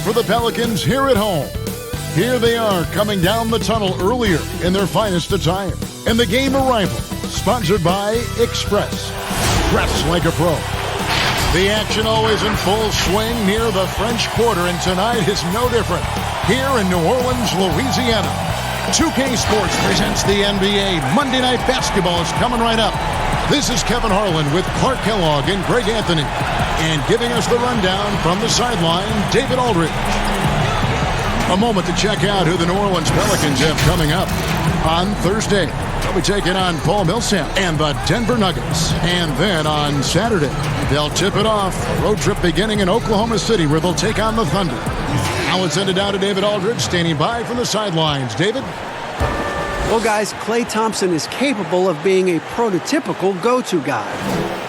for the Pelicans here at home. Here they are coming down the tunnel earlier in their finest attire. And the game arrival, sponsored by Express. Dress like a pro. The action always in full swing near the French Quarter, and tonight is no different. Here in New Orleans, Louisiana. 2K Sports presents the NBA. Monday Night Basketball is coming right up. This is Kevin Harlan with Clark Kellogg and Greg Anthony. And giving us the rundown from the sideline, David Aldridge. A moment to check out who the New Orleans Pelicans have coming up. On Thursday, they'll be taking on Paul Millsap and the Denver Nuggets. And then on Saturday, they'll tip it off. A road trip beginning in Oklahoma City where they'll take on the Thunder. Now let's send it down to David Aldridge, standing by from the sidelines. David? Well, guys, Klay Thompson is capable of being a prototypical go-to guy.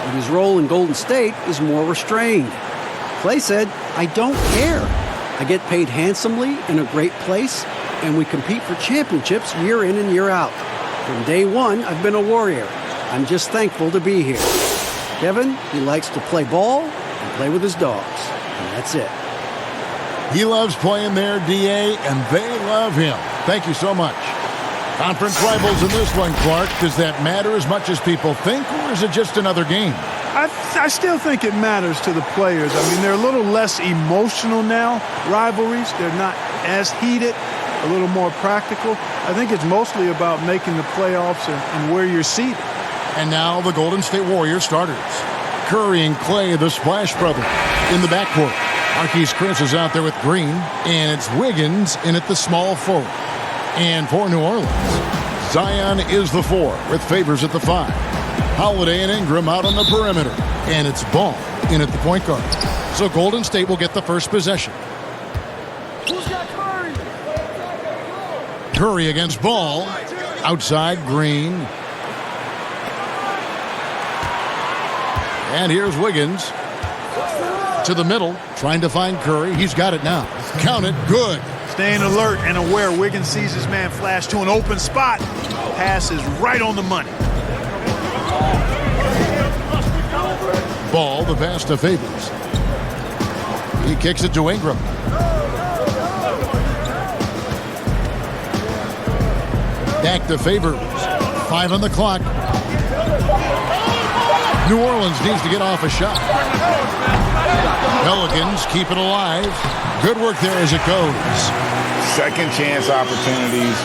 But his role in Golden State is more restrained. Klay said, "I don't care. I get paid handsomely in a great place, and we compete for championships year in and year out. From day one, I've been a warrior. I'm just thankful to be here." Kevin, he likes to play ball and play with his dogs. And that's it. He loves playing there, DA, and they love him. Thank you so much. Conference rivals in this one, Clark. Does that matter as much as people think, or is it just another game? I still think it matters to the players. I mean, they're a little less emotional now, rivalries. They're not as heated, a little more practical. I think it's mostly about making the playoffs and where you're seated. And now the Golden State Warriors starters. Curry and Klay, the Splash Brothers, in the backcourt. Marquise Chris is out there with Green, and it's Wiggins in at the small forward. And for New Orleans, Zion is the 4 with Favors at the 5. Holiday and Ingram out on the perimeter. And it's Ball in at the point guard. So Golden State will get the first possession. Who's got Curry? Curry against Ball. Outside, Green. And here's Wiggins. To the middle, trying to find Curry. He's got it now. Count it. Good. Staying alert and aware. Wiggins sees his man flash to an open spot. Pass is right on the money. Ball, the pass to Favors. He kicks it to Ingram. Back to Favors. 5 on the clock. New Orleans needs to get off a shot. Pelicans keep it alive. Good work there as it goes. Second chance opportunities.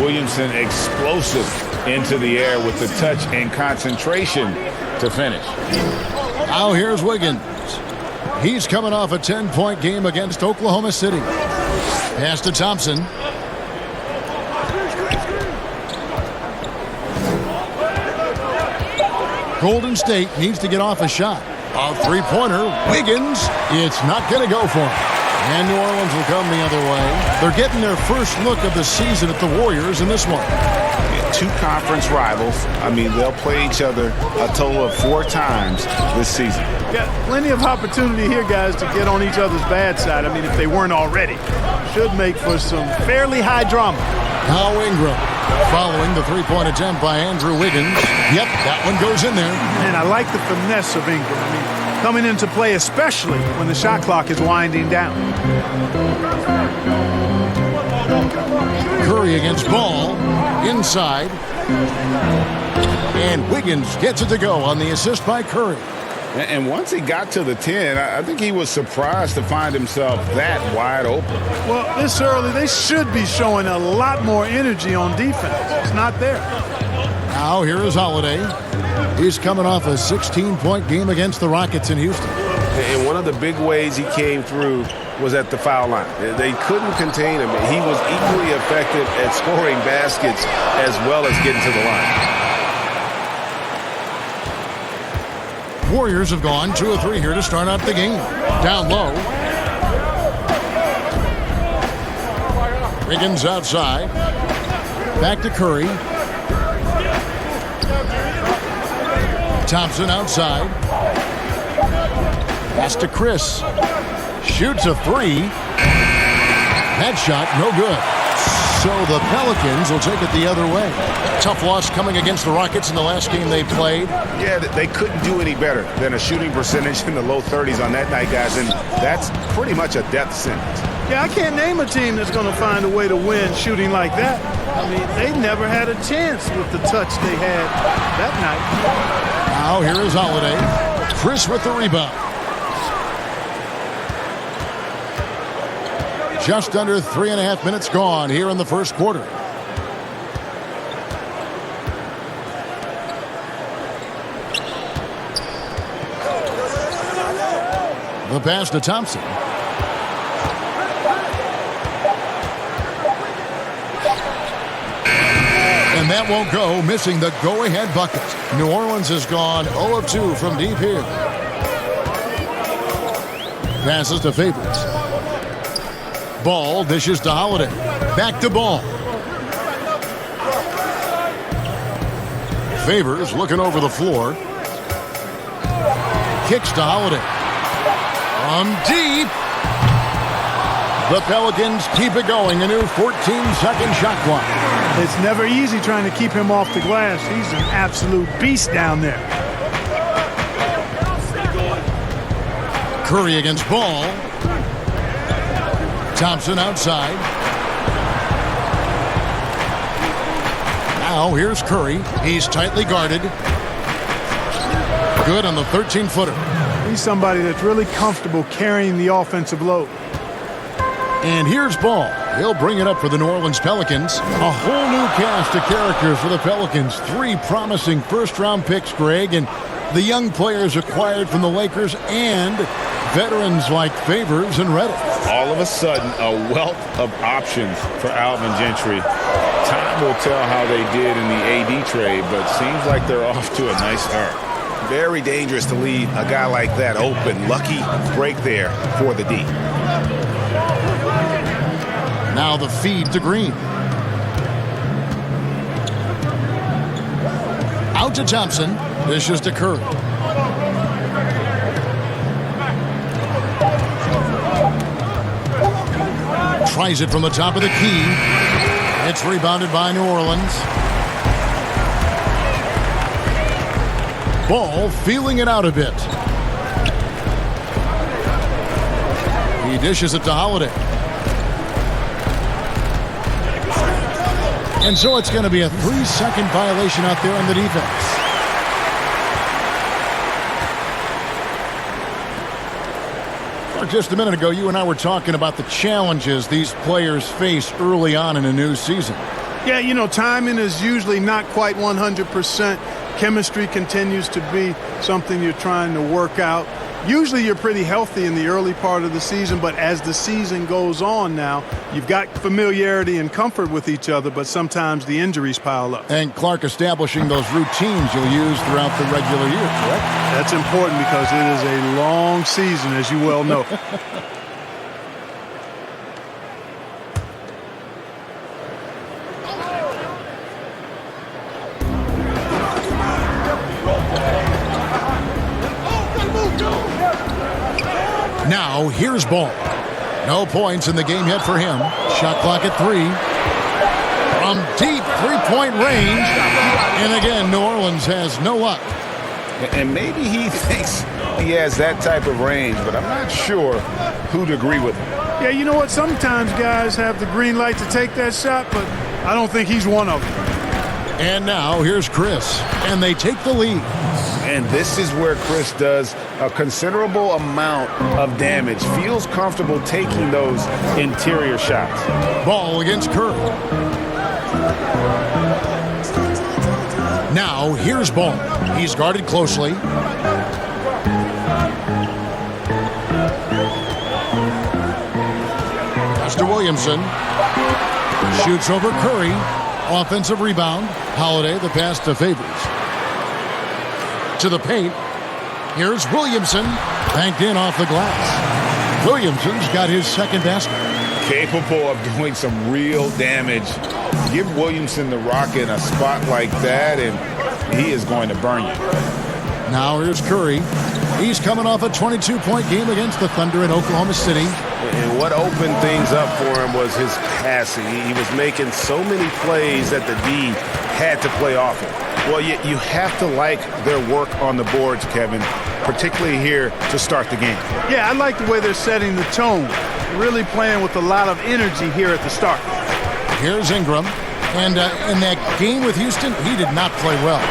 Williamson explosive into the air with the touch and concentration to finish. Now here's Wiggins. He's coming off a 10-point game against Oklahoma City. Pass to Thompson. Golden State needs to get off a shot. A three-pointer. Wiggins. It's not going to go for him. And New Orleans will come the other way. They're getting their first look of the season at the Warriors in this one. Two conference rivals. I mean, they'll play each other a total of 4 times this season. Yeah, plenty of opportunity here, guys, to get on each other's bad side. I mean, if they weren't already. Should make for some fairly high drama. Now Ingram following the three-point attempt by Andrew Wiggins. Yep, that one goes in there. And I like the finesse of Ingram. I mean, coming into play, especially when the shot clock is winding down. Curry against Ball. Inside. And Wiggins gets it to go on the assist by Curry. And once he got to the 10, I think he was surprised to find himself that wide open. Well, this early, they should be showing a lot more energy on defense. It's not there. Now here is Holiday. He's coming off a 16-point game against the Rockets in Houston. And one of the big ways he came through was at the foul line. They couldn't contain him. He was equally effective at scoring baskets as well as getting to the line. Warriors have gone 2 of 3 here to start out the game. Down low. Wiggins outside. Back to Curry. Thompson outside. Pass to Chris. Shoots a 3. That shot, no good. So the Pelicans will take it the other way. Tough loss coming against the Rockets in the last game they played. Yeah, they couldn't do any better than a shooting percentage in the low 30s on that night, guys, and that's pretty much a death sentence. Yeah, I can't name a team that's going to find a way to win shooting like that. I mean, they never had a chance with the touch they had that night. Now here is Holiday. Chris with the rebound. Just under 3.5 minutes gone here in the first quarter. The pass to Thompson. And that won't go, missing the go-ahead bucket. New Orleans has gone 0 of 2 from deep here. Passes to Favors. Ball dishes to Holiday. Back to Ball. Favors looking over the floor. Kicks to Holiday. From deep. The Pelicans keep it going. A new 14-second shot clock. It's never easy trying to keep him off the glass. He's an absolute beast down there. Curry against Ball. Thompson outside. Now here's Curry. He's tightly guarded. Good on the 13-footer. He's somebody that's really comfortable carrying the offensive load. And here's Ball. He'll bring it up for the New Orleans Pelicans. A whole new cast of characters for the Pelicans. 3 promising first-round picks, Greg, and the young players acquired from the Lakers and veterans like Favors and Reddick. All of a sudden, a wealth of options for Alvin Gentry. Time will tell how they did in the AD trade, but seems like they're off to a nice start. Very dangerous to leave a guy like that open. Lucky break there for the D. Now the feed to Green. Out to Thompson. Dishes to Curry. Tries it from the top of the key. It's rebounded by New Orleans. Ball feeling it out a bit. He dishes it to Holiday. And so it's going to be a 3-second violation out there on the defense. Just a minute ago, you and I were talking about the challenges these players face early on in a new season. Yeah, you know, timing is usually not quite 100%. Chemistry continues to be something you're trying to work out. Usually you're pretty healthy in the early part of the season, but as the season goes on now, you've got familiarity and comfort with each other, but sometimes the injuries pile up. And Clark establishing those routines you'll use throughout the regular year, correct? That's important because it is a long season, as you well know. Now, here's Ball. No points in the game yet for him. Shot clock at 3. From deep three-point range. And again, New Orleans has no luck. And maybe he thinks he has that type of range, but I'm not sure who'd agree with him. Yeah, you know what? Sometimes guys have the green light to take that shot, but I don't think he's one of them. And now, here's Chris. And they take the lead. And this is where Chris does a considerable amount of damage. Feels comfortable taking those interior shots. Ball against Curry. Now, here's Ball. He's guarded closely. Pass to Williamson. Shoots over Curry. Offensive rebound. Holiday, the pass to Favors. To the paint. Here's Williamson. Banked in off the glass. Williamson's got his second basket. Capable of doing some real damage. Give Williamson the rock in a spot like that, and he is going to burn you. Now here's Curry. He's coming off a 22-point game against the Thunder in Oklahoma City. And what opened things up for him was his passing. He was making so many plays that the D had to play off him. Well, you have to like their work on the boards, Kevin, particularly here to start the game. Yeah, I like the way they're setting the tone. really playing with a lot of energy here at the start. Here's Ingram. And in that game with Houston, he did not play well.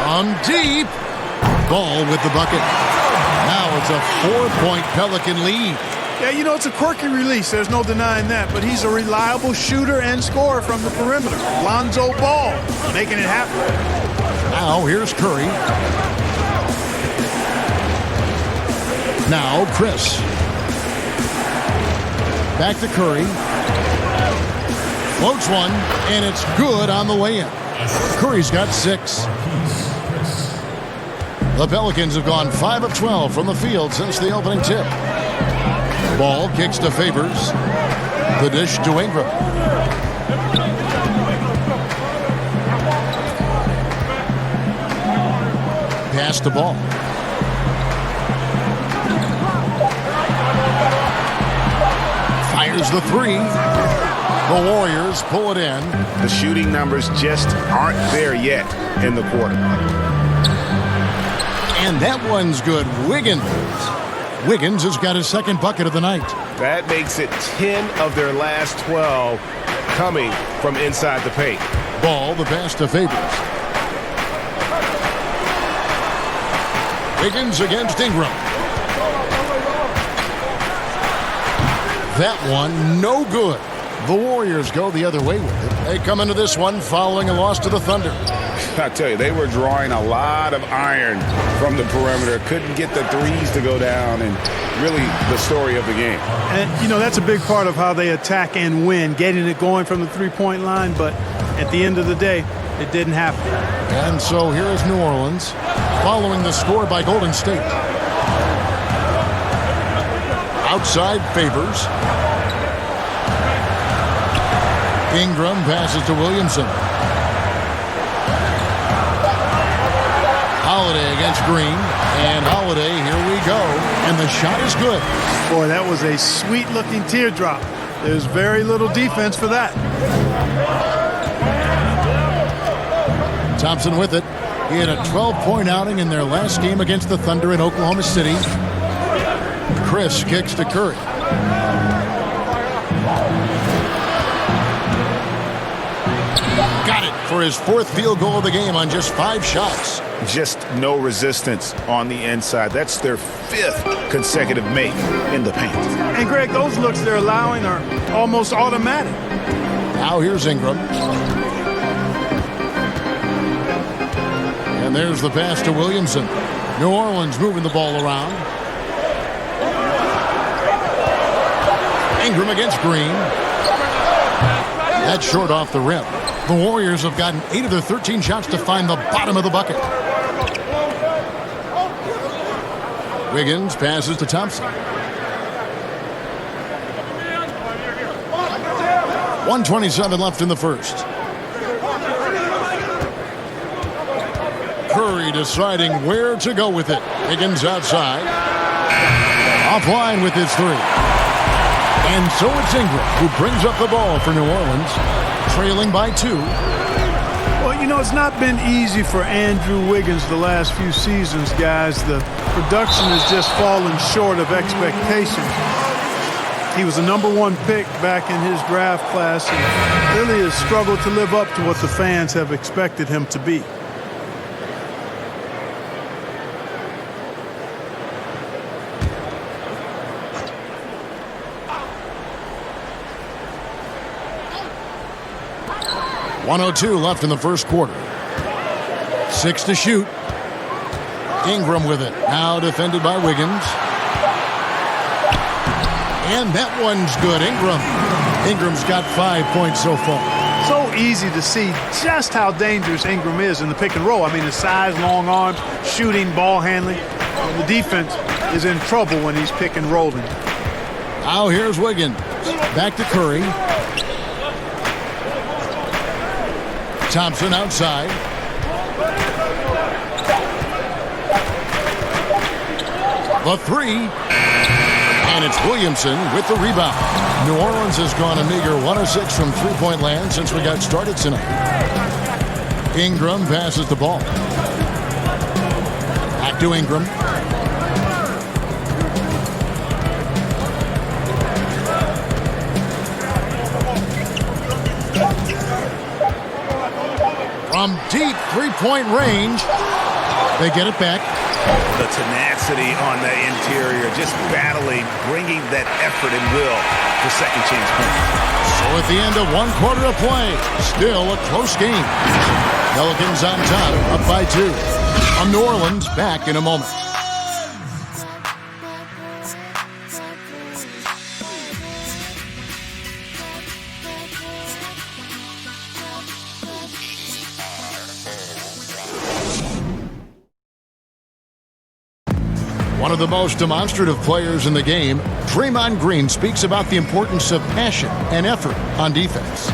On deep. Ball with the bucket. Now it's a 4-point Pelican lead. Yeah, you know, it's a quirky release. There's no denying that. But he's a reliable shooter and scorer from the perimeter. Lonzo Ball making it happen. Now here's Curry. Now Chris. Back to Curry. Floats one, and it's good on the way in. Curry's got 6. The Pelicans have gone 5 of 12 from the field since the opening tip. Ball kicks to Favors. The dish to Ingram. Pass the ball. Fires the 3. The Warriors pull it in. The shooting numbers just aren't there yet in the quarter. And that one's good. Wiggins has got his second bucket of the night. That makes it 10 of their last 12 coming from inside the paint. Ball, the pass to Favors. Wiggins against Ingram. That one, no good. The Warriors go the other way with it. They come into this one following a loss to the Thunder. I tell you, they were drawing a lot of iron from the perimeter. Couldn't get the threes to go down, and really the story of the game. And, you know, that's a big part of how they attack and win, getting it going from the three-point line. But at the end of the day, it didn't happen. And so here is New Orleans following the score by Golden State. Outside Favors. Ingram passes to Williamson. Holiday against Green. And Holiday, here we go. And the shot is good. Boy, that was a sweet-looking teardrop. There's very little defense for that. Thompson with it. He had a 12-point outing in their last game against the Thunder in Oklahoma City. Chris kicks to Curry. Got it for his 4th field goal of the game on just 5 shots. Just no resistance on the inside. That's their 5th consecutive make in the paint. And, Greg, those looks they're allowing are almost automatic. Now here's Ingram. And there's the pass to Williamson. New Orleans moving the ball around. Ingram against Green. That's short off the rim. The Warriors have gotten 8 of their 13 shots to find the bottom of the bucket. Wiggins passes to Thompson. 1:27 left in the first. Curry deciding where to go with it. Wiggins outside. Offline with his 3. And so it's Ingram who brings up the ball for New Orleans, trailing by 2. Well, you know, it's not been easy for Andrew Wiggins the last few seasons, guys. The production has just fallen short of expectations. He was a #1 pick back in his draft class and really has struggled to live up to what the fans have expected him to be. .102 left in the first quarter. 6 to shoot. Ingram with it. Now defended by Wiggins. And that one's good. Ingram's got 5 points so far. So easy to see just how dangerous Ingram is in the pick and roll. I mean, his size, long arms, shooting, ball handling. The defense is in trouble when he's pick and rolling. Now here's Wiggins. Back to Curry. Thompson outside. The 3. And it's Williamson with the rebound. New Orleans has gone a meager 1 of 6 from three-point land since we got started tonight. Ingram passes the ball. Back to Ingram. deep three-point range. They get it back. The tenacity on the interior, just battling, bringing that effort and will for second chance points. So at the end of one quarter of play, still a close game. Pelicans on top, up by 2. On New Orleans, back in a moment. One of the most demonstrative players in the game, Draymond Green speaks about the importance of passion and effort on defense.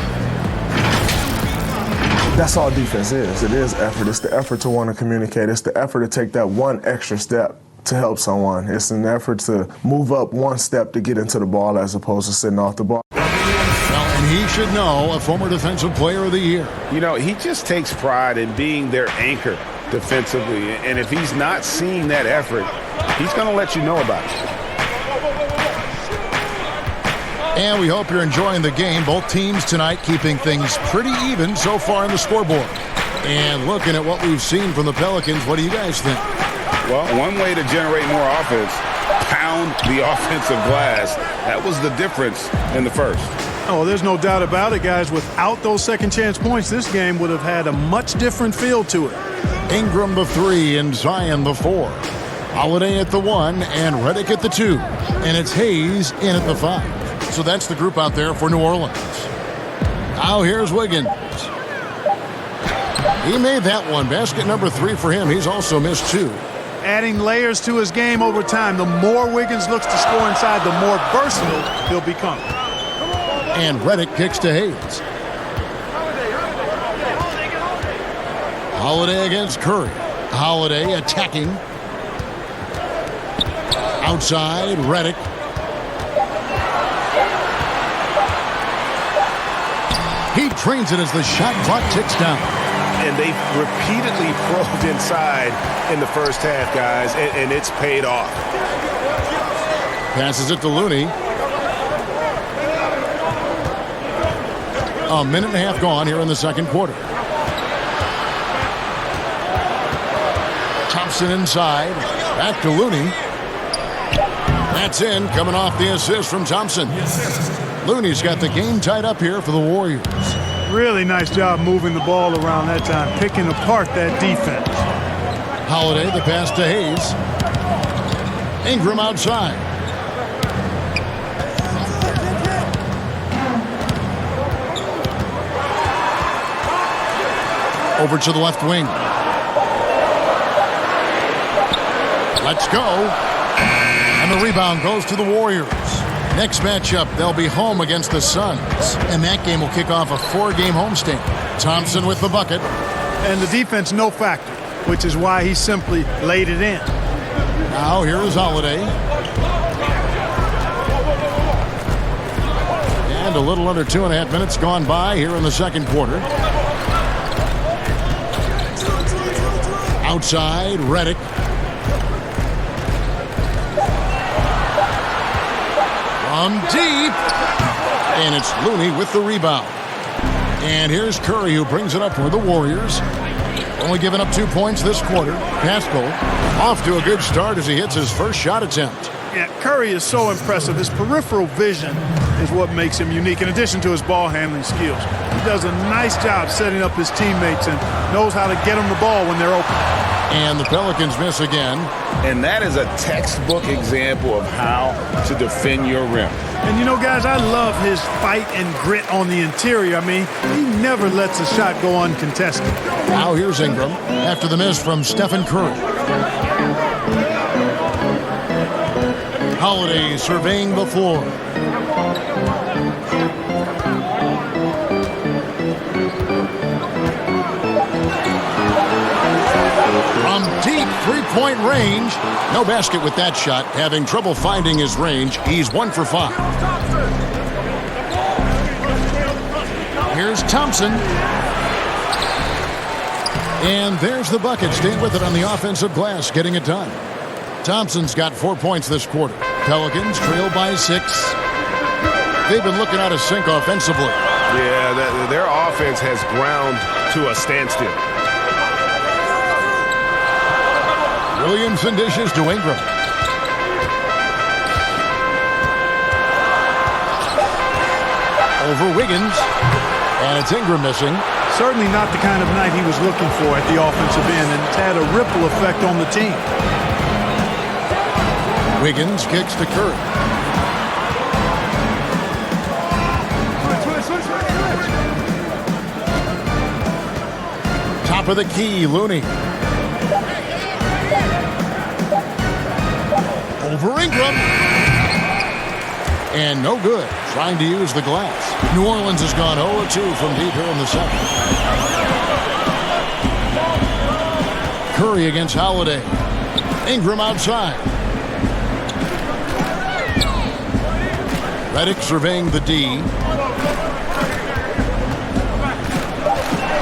That's all defense is. It is effort. It's the effort to want to communicate. It's the effort to take that one extra step to help someone. It's an effort to move up one step to get into the ball as opposed to sitting off the ball. Well, and he should know, a former Defensive Player of the Year. You know, he just takes pride in being their anchor defensively. And if he's not seeing that effort, he's going to let you know about it. And we hope you're enjoying the game. Both teams tonight keeping things pretty even so far in the scoreboard. And looking at what we've seen from the Pelicans, what do you guys think? Well, one way to generate more offense, pound the offensive glass. That was the difference in the first. Oh, there's no doubt about it, guys. Without those second chance points, this game would have had a much different feel to it. Ingram the 3 and Zion the 4. Holiday at the 1 and Redick at the 2. And it's Hayes in at the 5. So that's the group out there for New Orleans. Now here's Wiggins. He made that one. Basket number 3 for him. He's also missed 2. Adding layers to his game over time. The more Wiggins looks to score inside, the more versatile he'll become. And Redick kicks to Hayes. Holiday against Curry. Holiday attacking. Outside, Redick. He drains it as the shot clock ticks down. And they repeatedly probed inside in the first half, guys, and it's paid off. Passes it to Looney. A minute and a half gone here in the second quarter. Thompson inside. Back to Looney. That's in, coming off the assist from Thompson. Looney's got the game tied up here for the Warriors. Really nice job moving the ball around that time, picking apart that defense. Holiday, the pass to Hayes. Ingram outside. Over to the left wing. Let's go. And the rebound goes to the Warriors. Next matchup, they'll be home against the Suns. And that game will kick off a 4-game homestand. Thompson with the bucket. And the defense no factor, which is why he simply laid it in. Now here is Holiday. And a little under 2.5 minutes gone by here in the second quarter. Outside, Redick. From deep. And it's Looney with the rebound. And here's Curry, who brings it up for the Warriors. Only giving up 2 points this quarter. Pascal off to a good start as he hits his first shot attempt. Yeah, Curry is so impressive. His peripheral vision is what makes him unique, in addition to his ball handling skills. He does a nice job setting up his teammates and knows how to get them the ball when they're open. And the Pelicans miss again. And that is a textbook example of how to defend your rim. And you know, guys, I love his fight and grit on the interior. I mean, he never lets a shot go uncontested. Now here's Ingram after the miss from Stephen Curry. Holiday surveying the floor. From deep three-point range. No basket with that shot. Having trouble finding his range. He's 1 for 5. Here's Thompson. And there's the bucket. Staying with it on the offensive glass, getting it done. Thompson's got 4 points this quarter. Pelicans trail by 6. They've been looking out of sync offensively. Yeah, their offense has ground to a standstill. Williamson dishes to Ingram. Over Wiggins. And it's Ingram missing. Certainly not the kind of night he was looking for at the offensive end, and it's had a ripple effect on the team. Wiggins kicks to Curry. Top of the key, Looney. Over Ingram. And no good. Trying to use the glass. New Orleans has gone 0-2 from deep here in the second. Curry against Holiday. Ingram outside. Redick surveying the D.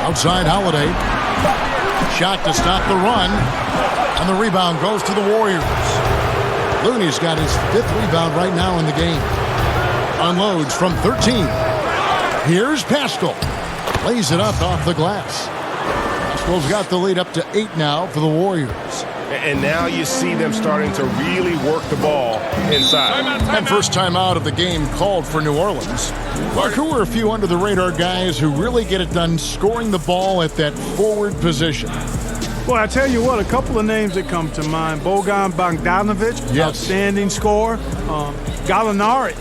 Outside Holiday. Shot to stop the run. And the rebound goes to the Warriors. Looney's got his 5th rebound right now in the game. Unloads from 13. Here's Pascal. Lays it up off the glass. Pascal's got the lead up to 8 now for the Warriors. And now you see them starting to really work the ball inside. And first time out of the game called for New Orleans. Mark, who are a few under-the-radar guys who really get it done scoring the ball at that forward position? Well, I tell you what, a couple of names that come to mind. Bogan Bogdanovic, yes. Outstanding scorer. Gallinari,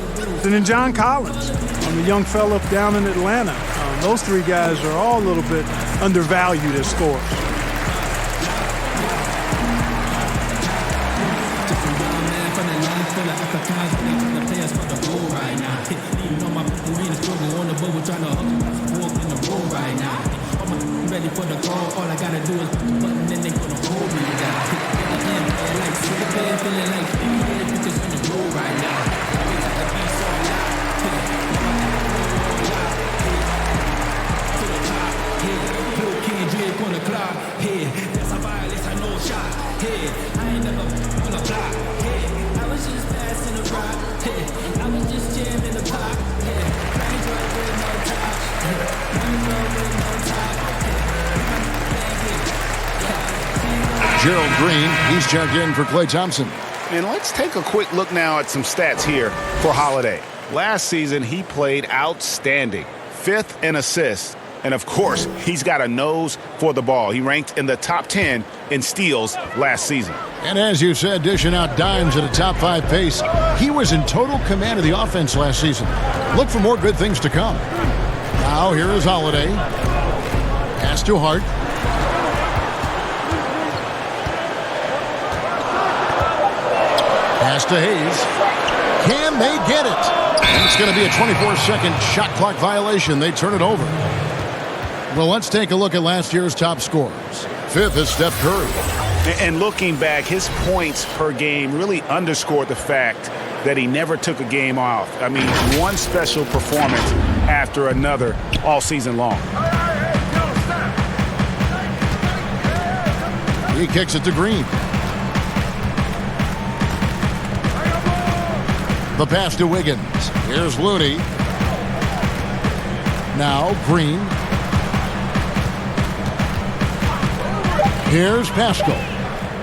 and then John Collins, the young fella down in Atlanta. Those 3 guys are all a little bit undervalued as scorers. Gerald Green, he's checked in for Klay Thompson. And let's take a quick look now at some stats here for Holiday. Last season, he played outstanding. 5th in assists. And, of course, he's got a nose for the ball. He ranked in the top 10 in steals last season. And as you said, dishing out dimes at a top 5 pace. He was in total command of the offense last season. Look for more good things to come. Now, here is Holiday. Pass to Hart. Pass to Hayes. Can they get it? And it's going to be a 24-second shot clock violation. They turn it over. Well, let's take a look at last year's top scorers. 5th is Steph Curry. And looking back, his points per game really underscored the fact that he never took a game off. I mean, one special performance after another all season long. He kicks it to Green. The pass to Wiggins. Here's Looney. Now Green. Here's Pascal.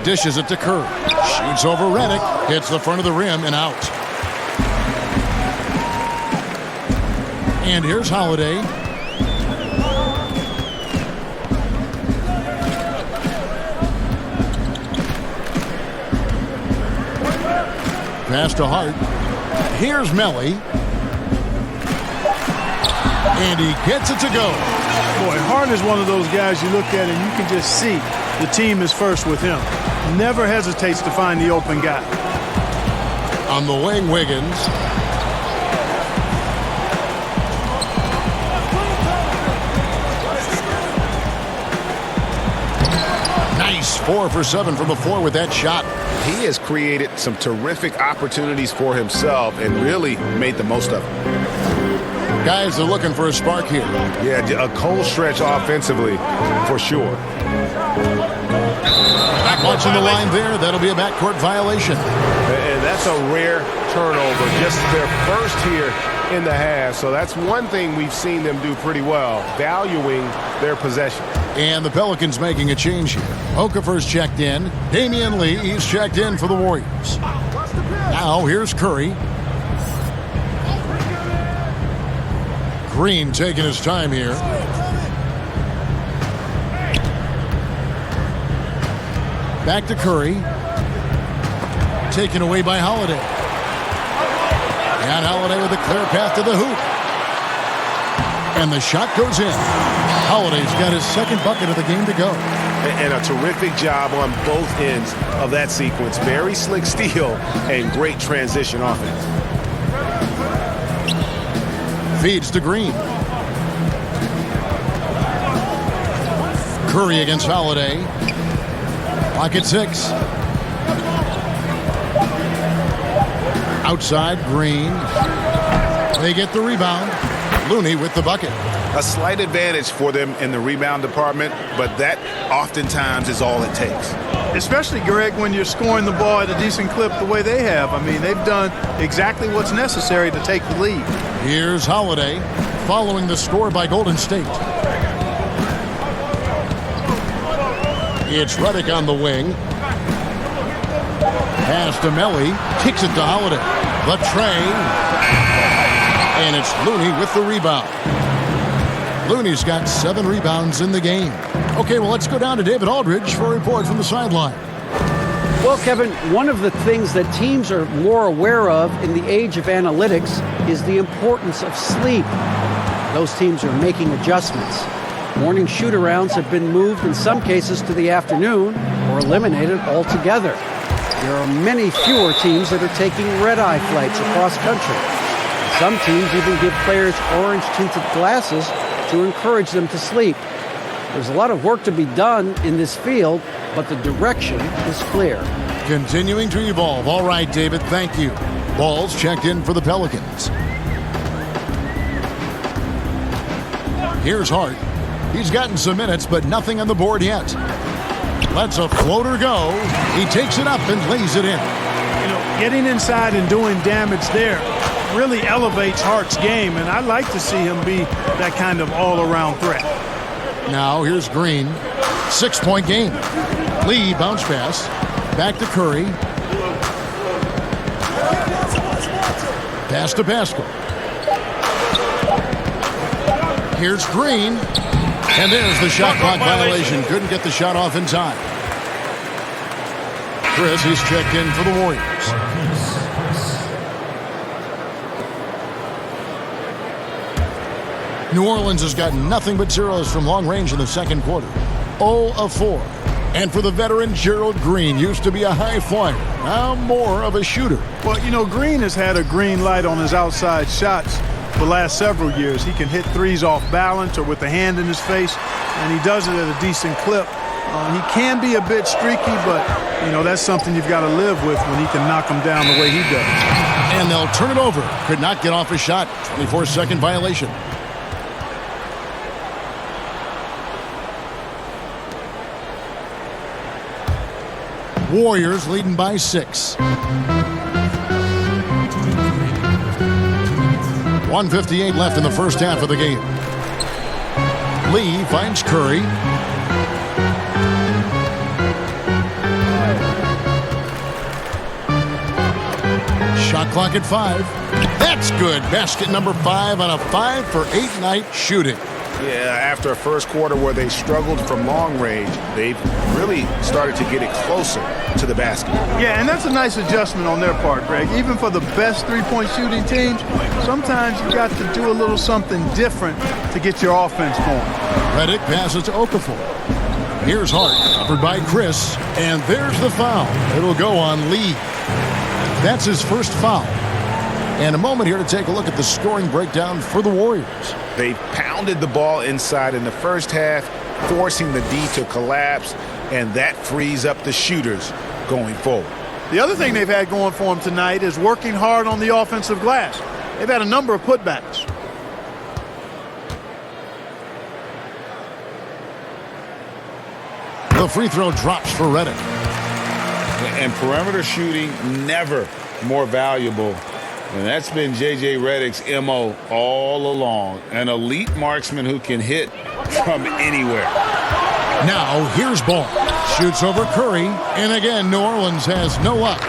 Dishes it to Curry. Shoots over Redick. Hits the front of the rim and out. And here's Holiday. Pass to Hart. Here's Melly. And he gets it to go. Boy, Hart is one of those guys you look at and you can just see the team is first with him. Never hesitates to find the open guy. On the wing, Wiggins. Nice 4 for 7 from the floor with that shot. He has created some terrific opportunities for himself and really made the most of it. Guys are looking for a spark here. Yeah, a cold stretch offensively for sure. Watching the line there, that'll be a backcourt violation. And that's a rare turnover, just their first here in the half. So that's one thing we've seen them do pretty well, valuing their possession. And the Pelicans making a change here. Okafor's checked in. Damian Lee, he's checked in for the Warriors. Now here's Curry. Green taking his time here. Back to Curry. Taken away by Holiday. And Holiday with a clear path to the hoop. And the shot goes in. Holiday's got his second bucket of the game to go. And a terrific job on both ends of that sequence. Very slick steal and great transition offense. Feeds to Green. Curry against Holiday. Clock at 6. Outside, Green. They get the rebound. Looney with the bucket. A slight advantage for them in the rebound department, but that oftentimes is all it takes. Especially, Greg, when you're scoring the ball at a decent clip the way they have. I mean, they've done exactly what's necessary to take the lead. Here's Holiday following the score by Golden State. It's Redick on the wing. Pass to Melly. Kicks it to Holiday. The train. And it's Looney with the rebound. Looney's got 7 rebounds in the game. Okay, well, let's go down to David Aldridge for a report from the sideline. Well, Kevin, one of the things that teams are more aware of in the age of analytics is the importance of sleep. Those teams are making adjustments. Morning shoot-arounds have been moved in some cases to the afternoon or eliminated altogether. There are many fewer teams that are taking red-eye flights across country. Some teams even give players orange-tinted glasses to encourage them to sleep. There's a lot of work to be done in this field, but the direction is clear. Continuing to evolve. All right, David, thank you. Ball's checked in for the Pelicans. Here's Hart. He's gotten some minutes, but nothing on the board yet. Lets a floater go. He takes it up and lays it in. You know, getting inside and doing damage there really elevates Hart's game, and I'd like to see him be that kind of all-around threat. Now here's Green. 6-point game. Lee bounce pass. Back to Curry. Pass to Pascal. Here's Green. And there's the shot clock violation. Couldn't get the shot off in time. Chris, he's checked in for the Warriors. New Orleans has gotten nothing but zeros from long range in the second quarter. 0 of 4. And for the veteran, Gerald Green used to be a high flyer. Now more of a shooter. Well, you know, Green has had a green light on his outside shots the last several years. He can hit threes off balance or with the hand in his face, and he does it at a decent clip. He can be a bit streaky, but, you know, that's something you've got to live with when he can knock them down the way he does. And they'll turn it over. Could not get off a shot. 24-second violation. Warriors leading by 6. 1:58 left in the first half of the game. Lee finds Curry. Shot clock at 5. That's good. Basket number 5 on a 5-for-8 night shooting. Yeah, after a first quarter where they struggled from long range, they've really started to get it closer to the basket. Yeah, and that's a nice adjustment on their part, Greg. Even for the best three-point shooting teams, sometimes you got to do a little something different to get your offense going. Redick passes to Okafor. Here's Hart, covered by Chris, and there's the foul. It'll go on Lee. That's his first foul. And a moment here to take a look at the scoring breakdown for the Warriors. They pounded the ball inside in the first half, forcing the D to collapse, and that frees up the shooters going forward. The other thing they've had going for them tonight is working hard on the offensive glass. They've had a number of putbacks. The free throw drops for Redick. And perimeter shooting never more valuable. And that's been J.J. Redick's M.O. all along. An elite marksman who can hit from anywhere. Now here's Ball. Shoots over Curry. And again, New Orleans has no luck.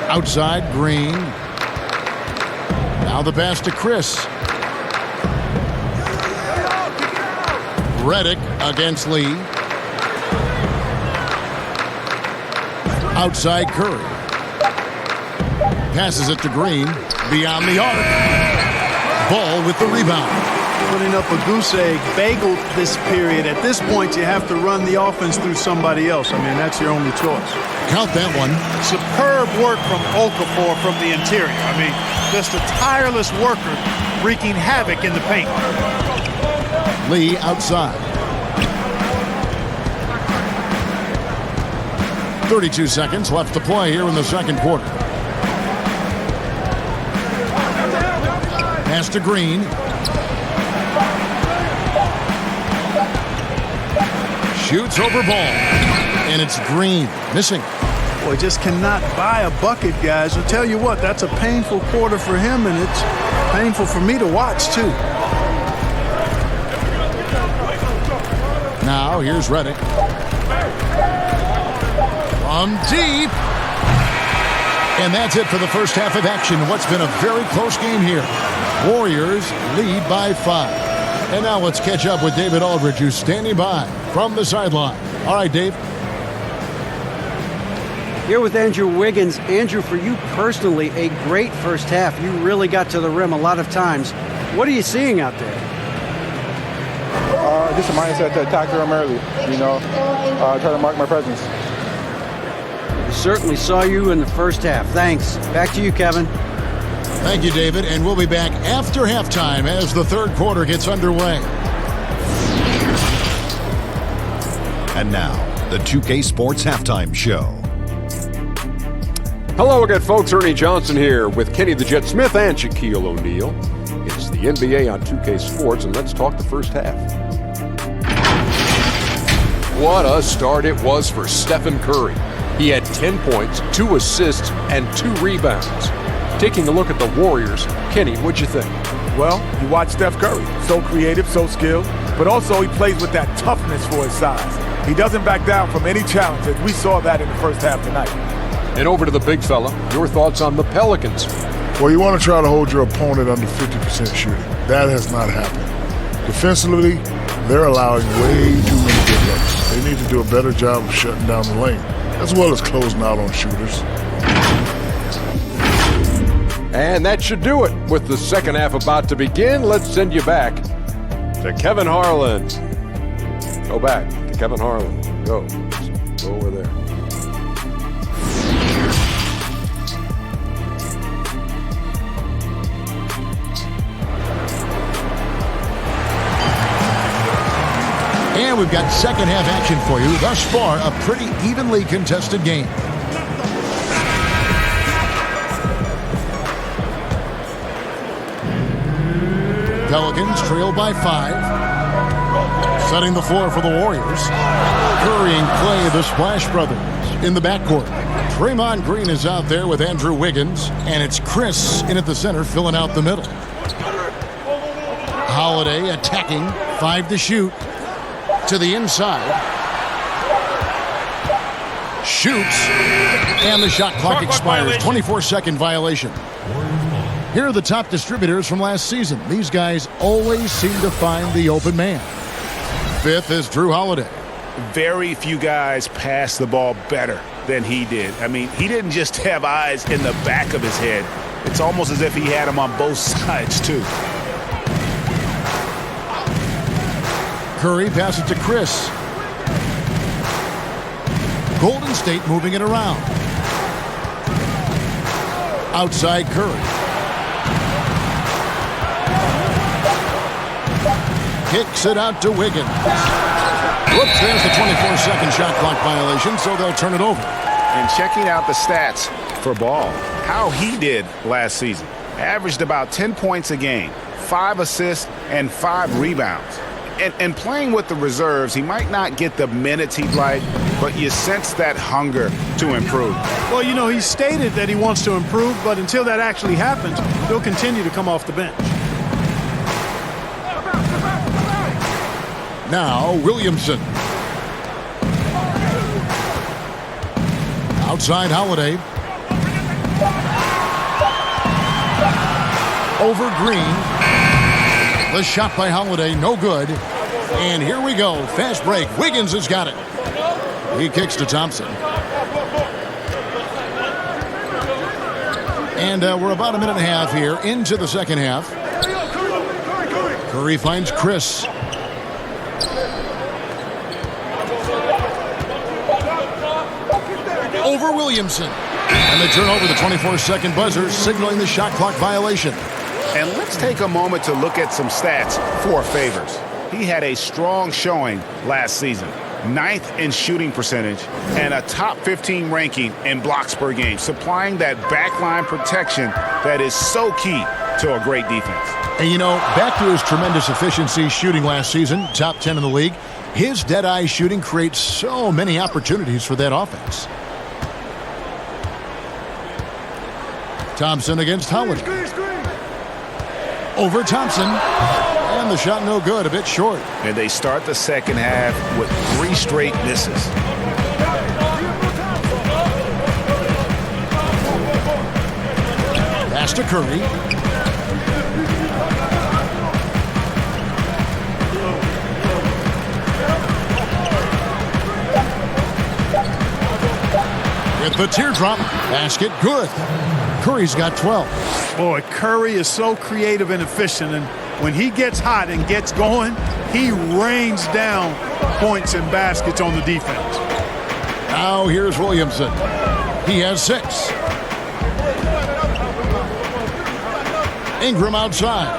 Outside, Green. Now the pass to Chris. Redick against Lee. Outside, Curry. Passes it to Green. Beyond the arc. Ball with the rebound. Putting up a goose egg, bagel this period. At this point, you have to run the offense through somebody else. I mean, that's your only choice. Count that one. Superb work from Okafor from the interior. I mean, just a tireless worker wreaking havoc in the paint. Lee outside. 32 seconds left to play here in the second quarter. Pass to Green. Shoots over Ball. And it's Green missing. Boy, just cannot buy a bucket, guys. I'll tell you what, that's a painful quarter for him, and it's painful for me to watch, too. Now here's Redick. From deep. And that's it for the first half of action. What's been a very close game here. Warriors lead by 5. And now let's catch up with David Aldridge, who's standing by from the sideline. All right, Dave. Here with Andrew Wiggins. Andrew, for you personally, a great first half. You really got to the rim a lot of times. What are you seeing out there? Just a mindset to attack the rim early, try to mark my presence. We certainly saw you in the first half. Thanks. Back to you, Kevin. Thank you, David. And we'll be back after halftime as the third quarter gets underway. And now, the 2K Sports Halftime Show. Hello again, folks. Ernie Johnson here with Kenny the Jet Smith and Shaquille O'Neal. It's the NBA on 2K Sports, and let's talk the first half. What a start it was for Stephen Curry. He had 10 points, 2 assists, and 2 rebounds. Taking a look at the Warriors, Kenny, what'd you think? Well, you watch Steph Curry. So creative, so skilled, but also he plays with that toughness for his size. He doesn't back down from any challenges. We saw that in the first half tonight. And over to the big fella, your thoughts on the Pelicans? Well, you want to try to hold your opponent under 50% shooting. That has not happened. Defensively, they're allowing way too many good looks. They need to do a better job of shutting down the lane, as well as closing out on shooters. And that should do it. With the second half about to begin, let's send you back to Kevin Harlan. Go back to Kevin Harlan. Go over there. And we've got second half action for you. Thus far, a pretty evenly contested game. Pelicans trail by 5. Setting the floor for the Warriors. Curry and Clay, the Splash Brothers, in the backcourt. Draymond Green is out there with Andrew Wiggins, and it's Chris in at the center filling out the middle. Holiday attacking, 5 to shoot. To the inside. Shoots. And the shot clock expires. 24-second violation. Here are the top distributors from last season. These guys always seem to find the open man. 5th is Drew Holiday. Very few guys pass the ball better than he did. I mean, he didn't just have eyes in the back of his head. It's almost as if he had them on both sides, too. Curry passes to Chris. Golden State moving it around. Outside Curry. Kicks it out to Wiggins. Whoops, there's the 24-second shot clock violation, so they'll turn it over. And checking out the stats for Ball, how he did last season. Averaged about 10 points a game, 5 assists, and 5 rebounds. And playing with the reserves, he might not get the minutes he'd like, but you sense that hunger to improve. Well, he stated that he wants to improve, but until that actually happens, he'll continue to come off the bench. Now Williamson. Outside Holiday. Over Green. The shot by Holiday, no good. And here we go. Fast break. Wiggins has got it. He kicks to Thompson. And we're about a minute and a half here into the second half. Curry finds Chris. Over Williamson. And they turn over the 24-second buzzer, signaling the shot clock violation. And let's take a moment to look at some stats for Favors. He had a strong showing last season. 9th in shooting percentage and a top 15 ranking in blocks per game, supplying that backline protection that is so key to a great defense. And you know, back to his tremendous efficiency shooting last season, top 10 in the league, his dead-eye shooting creates so many opportunities for that offense. Thompson against Holiday. Over Thompson. And the shot no good, a bit short. And they start the second half with 3 straight misses. Pass to Curry. With the teardrop, basket good. Curry's got 12. Boy, Curry is so creative and efficient, and when he gets hot and gets going, he rains down points and baskets on the defense. Now here's Williamson. He has 6. Ingram outside.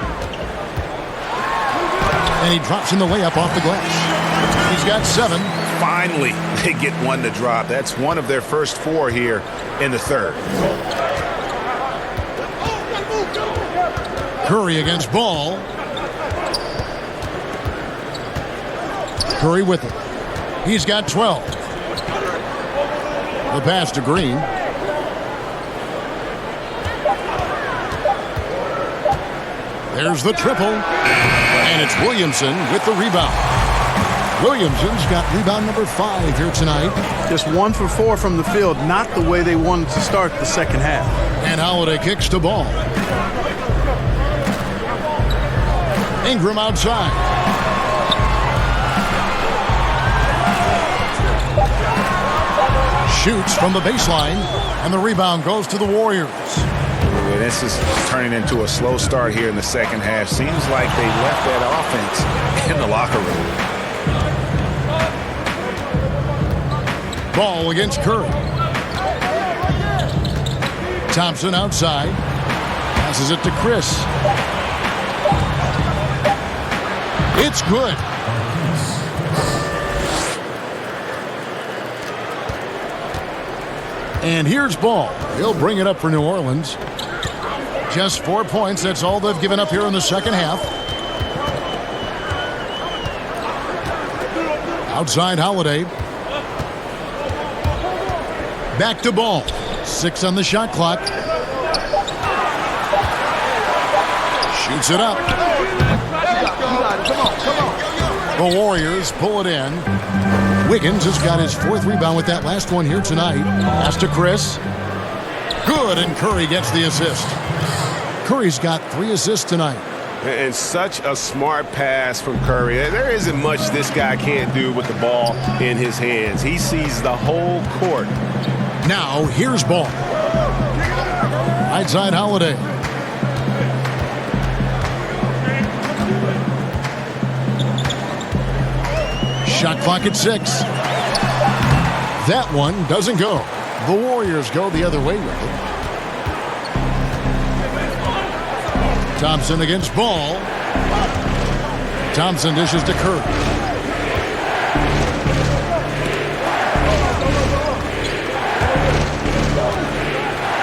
And he drops in the layup off the glass. He's got 7. Finally, they get one to drop. That's one of their first 4 here in the third. Curry against Ball. Curry with it. He's got 12. The pass to Green. There's the triple. And it's Williamson with the rebound. Williamson's got rebound number 5 here tonight. Just 1 for 4 from the field, not the way they wanted to start the second half. And Holiday kicks to Ball. Ingram outside. Shoots from the baseline, and the rebound goes to the Warriors. Yeah, this is turning into a slow start here in the second half. Seems like they left that offense in the locker room. Ball against Curry. Thompson outside. Passes it to Chris. It's good. And here's Ball. He'll bring it up for New Orleans. Just 4 points. That's all they've given up here in the second half. Outside Holiday. Back to Ball. 6 on the shot clock. Shoots it up. The Warriors pull it in. Wiggins has got his 4th rebound with that last one here tonight. Pass to Chris. Good, and Curry gets the assist. Curry's got 3 assists tonight. And such a smart pass from Curry. There isn't much this guy can't do with the ball in his hands. He sees the whole court. Now, here's Ball. Right side Holiday. Shot clock at 6. That one doesn't go. The Warriors go the other way with it. Thompson against Ball. Thompson dishes to Curry.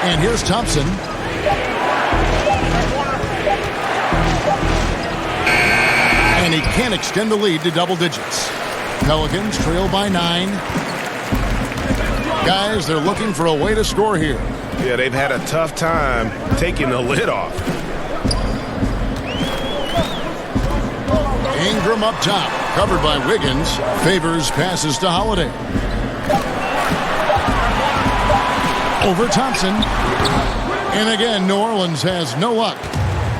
And here's Thompson. And he can't extend the lead to double digits. Pelicans trail by 9. Guys, they're looking for a way to score here. Yeah, they've had a tough time taking the lid off. Ingram up top, covered by Wiggins. Favors passes to Holiday. Over Thompson. And again, New Orleans has no luck.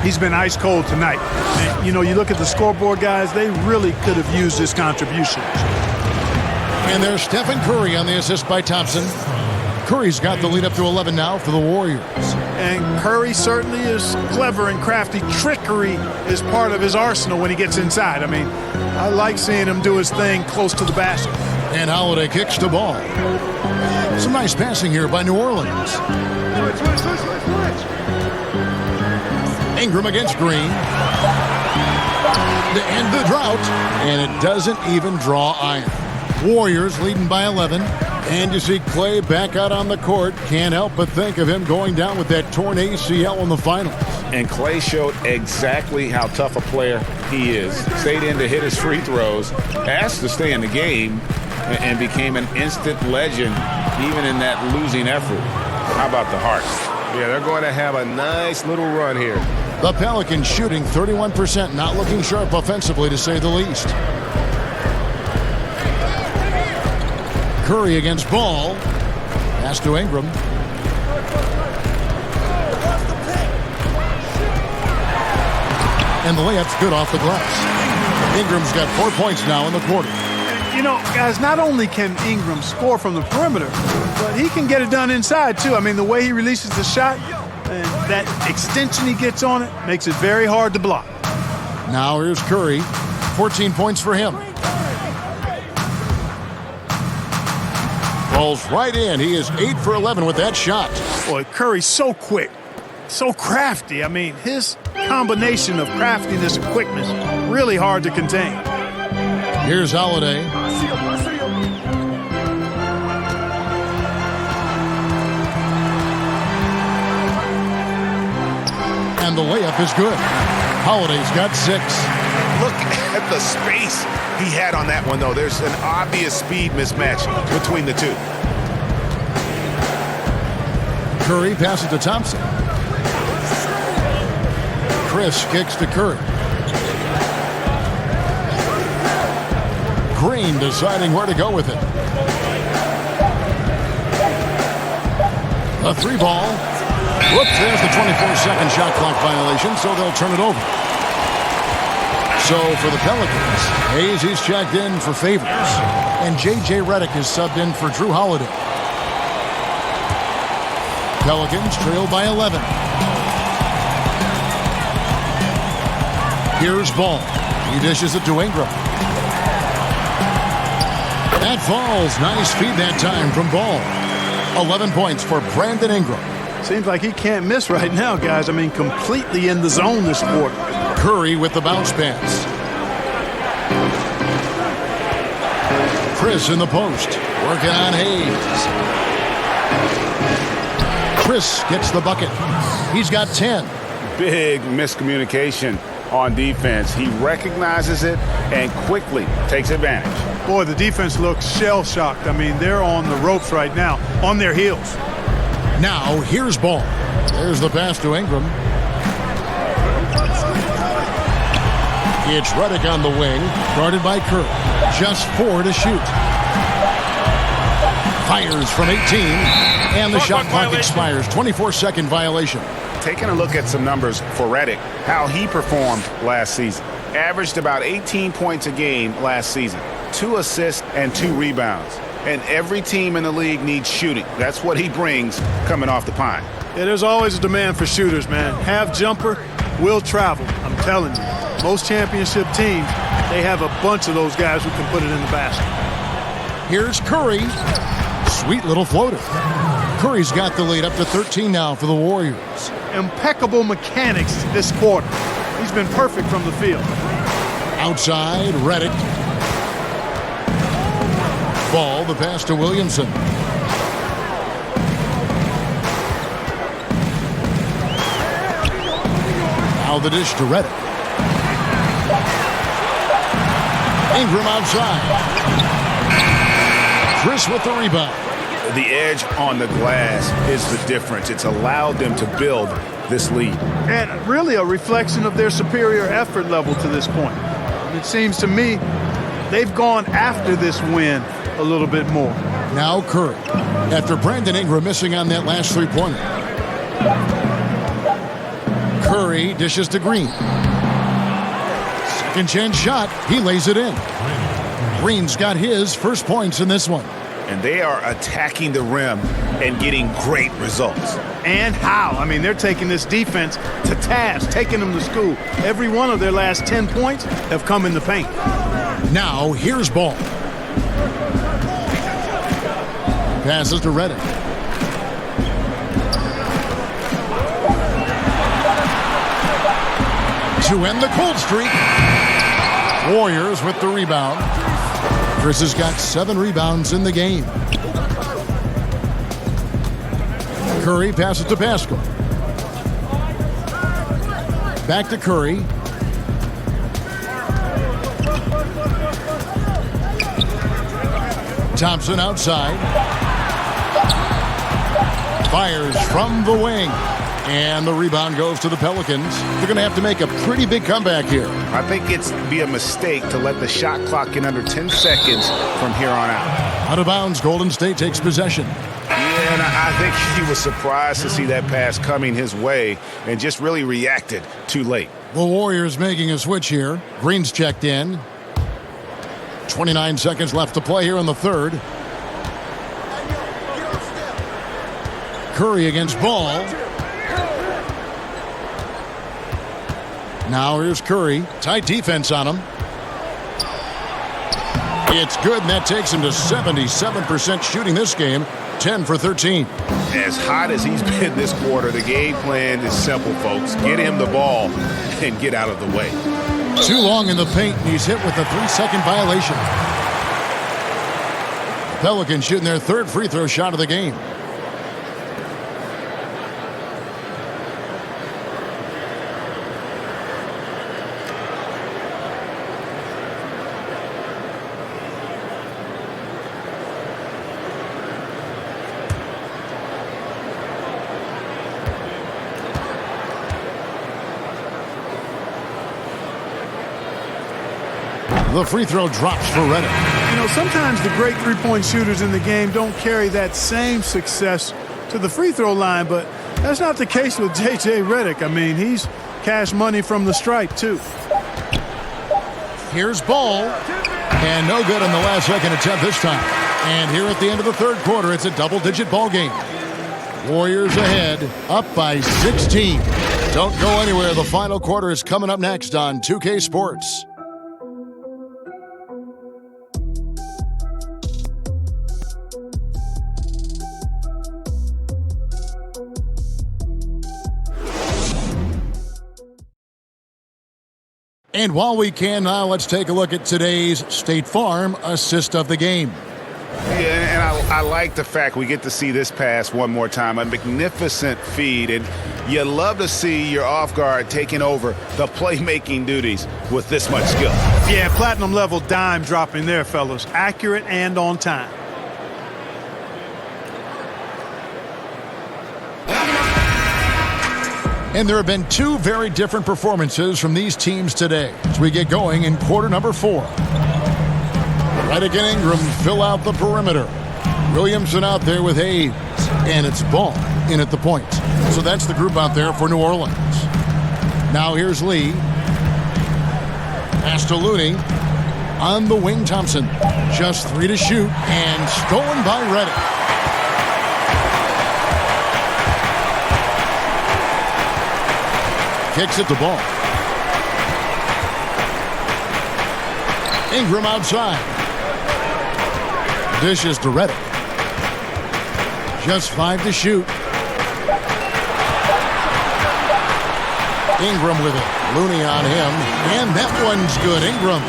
He's been ice cold tonight. And, you know, you look at the scoreboard, guys, they really could have used this contribution. And there's Stephen Curry on the assist by Thompson. Curry's got the lead up to 11 now for the Warriors. And Curry certainly is clever and crafty. Trickery is part of his arsenal when he gets inside. I mean, I like seeing him do his thing close to the basket. And Holiday kicks the ball. Some nice passing here by New Orleans. Ingram against Green. To end the drought. And it doesn't even draw iron. Warriors leading by 11. And you see Clay back out on the court. Can't help but think of him going down with that torn ACL in the finals. And Clay showed exactly how tough a player he is. Stayed in to hit his free throws, asked to stay in the game, and became an instant legend even in that losing effort. How about the Hawks? Yeah, they're going to have a nice little run here. The Pelicans shooting 31%, not looking sharp offensively to say the least. Curry against Ball. Pass to Ingram. And the layup's good off the glass. Ingram's got 4 points now in the quarter. You know, guys, not only can Ingram score from the perimeter, but he can get it done inside, too. I mean, the way he releases the shot and that extension he gets on it makes it very hard to block. Now here's Curry. 14 points for him. Falls right in. He is 8 for 11 with that shot. Boy, Curry's so quick, so crafty. I mean, his combination of craftiness and quickness, really hard to contain. Here's Holiday. And the layup is good. Holiday's got 6. Look at the space he had on that one, though. There's an obvious speed mismatch between the two. Curry passes to Thompson. Chris kicks to Curry. Green deciding where to go with it. A 3 ball. Whoops, there's the 24-second shot clock violation, so they'll turn it over. So for the Pelicans, Hayes, he's checked in for Favors. And J.J. Redick is subbed in for Drew Holiday. Pelicans trail by 11. Here's Ball. He dishes it to Ingram. That falls. Nice feed that time from Ball. 11 points for Brandon Ingram. Seems like he can't miss right now, guys. I mean, completely in the zone this quarter. Curry with the bounce pass. Chris in the post. Working on Hayes. Chris gets the bucket. He's got 10. Big miscommunication on defense. He recognizes it and quickly takes advantage. Boy, the defense looks shell-shocked. I mean, they're on the ropes right now, on their heels. Now, here's Ball. There's the pass to Ingram. It's Redick on the wing, guarded by Curry. Just 4 to shoot. Fires from 18, and the shot clock expires. 24-second violation. Taking a look at some numbers for Redick, how he performed last season. Averaged about 18 points a game last season. 2 assists and 2 rebounds. And every team in the league needs shooting. That's what he brings coming off the pine. Yeah, there's always a demand for shooters, man. Have jumper, will travel. I'm telling you. Most championship teams, they have a bunch of those guys who can put it in the basket. Here's Curry. Sweet little floater. Curry's got the lead up to 13 now for the Warriors. Impeccable mechanics this quarter. He's been perfect from the field. Outside, Redick. Ball, the pass to Williamson. Now the dish to Redick. Ingram outside. Chris with the rebound. The edge on the glass is the difference. It's allowed them to build this lead. And really a reflection of their superior effort level to this point. It seems to me they've gone after this win a little bit more. Now Curry, after Brandon Ingram missing on that last three-pointer. Curry dishes to Green. Second chance shot. He lays it in. Green's got his first points in this one. And they are attacking the rim and getting great results. And how? I mean, they're taking this defense to task, taking them to school. Every one of their last 10 points have come in the paint. Now, here's Ball. Passes to Redick. To end the cold streak. Warriors with the rebound. Chris has got 7 rebounds in the game. Curry passes to Pascal. Back to Curry. Thompson outside. Fires from the wing. And the rebound goes to the Pelicans. They're going to have to make a pretty big comeback here. I think it's be a mistake to let the shot clock get under 10 seconds from here on out. Out of bounds, Golden State takes possession. Yeah, and I think he was surprised to see that pass coming his way and just really reacted too late. The Warriors making a switch here. Green's checked in. 29 seconds left to play here in the third. Curry against Ball. Now here's Curry. Tight defense on him. It's good, and that takes him to 77% shooting this game. 10 for 13. As hot as he's been this quarter, the game plan is simple, folks. Get him the ball and get out of the way. Too long in the paint, and he's hit with a 3-second violation. Pelicans shooting their third free throw shot of the game. The free throw drops for Redick. You know, sometimes the great three-point shooters in the game don't carry that same success to the free throw line, but that's not the case with J.J. Redick. I mean, he's cash money from the stripe, too. Here's Ball. And no good on the last second attempt this time. And here at the end of the third quarter, it's a double-digit ball game. Warriors ahead, up by 16. Don't go anywhere. The final quarter is coming up next on 2K Sports. And while we can now, let's take a look at today's State Farm assist of the game. Yeah, and I like the fact we get to see this pass one more time. A magnificent feed, and you love to see your off guard taking over the playmaking duties with this much skill. Yeah, platinum level dime dropping there, fellas. Accurate and on time. And there have been two very different performances from these teams today as we get going in quarter number 4. Redick and Ingram fill out the perimeter. Williamson out there with Hayes. And it's Ball in at the point. So that's the group out there for New Orleans. Now here's Lee. Pass to Looney. On the wing, Thompson. Just 3 to shoot. And stolen by Redick. Kicks it to Ball. Ingram outside. Dishes to Redick. Just 5 to shoot. Ingram with it. Looney on him. And that one's good. Ingram.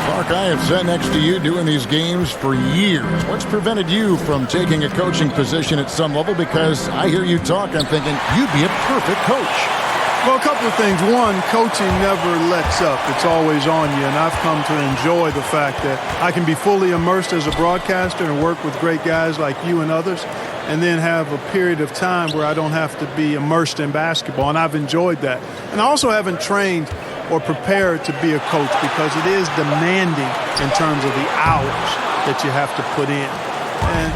Clark, I have sat next to you doing these games for years. What's prevented you from taking a coaching position at some level? Because I hear you talk, I'm thinking you'd be a perfect coach. Well, a couple of things. One, coaching never lets up. It's always on you, and I've come to enjoy the fact that I can be fully immersed as a broadcaster and work with great guys like you and others, and then have a period of time where I don't have to be immersed in basketball, and I've enjoyed that. And I also haven't trained or prepared to be a coach because it is demanding in terms of the hours that you have to put in. And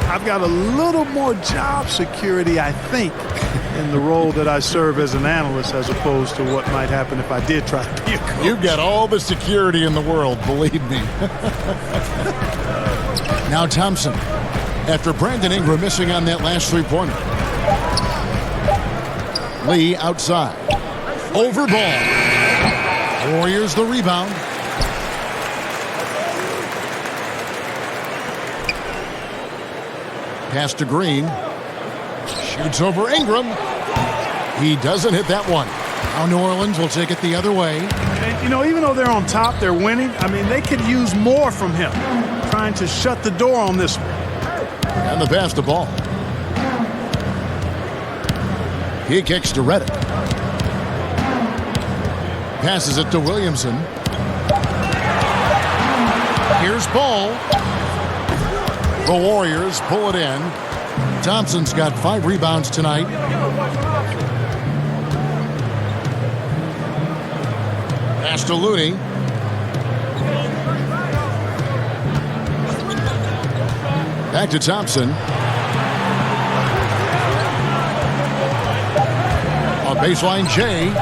I've got a little more job security, I think, in the role that I serve as an analyst as opposed to what might happen if I did try to be a coach. You've got all the security in the world, believe me. Now Thompson, after Brandon Ingram missing on that last three-pointer. Lee outside. Over ball. Warriors the rebound. Pass to Green. Shoots over Ingram. He doesn't hit that one. Now New Orleans will take it the other way. And, you know, even though they're on top, they're winning. I mean, they could use more from him. Trying to shut the door on this one. And the pass to Ball. He kicks to Reddick. Passes it to Williamson. Here's Ball. The Warriors pull it in. Thompson's got 5 rebounds tonight. Pass to Looney. Back to Thompson. A baseline J.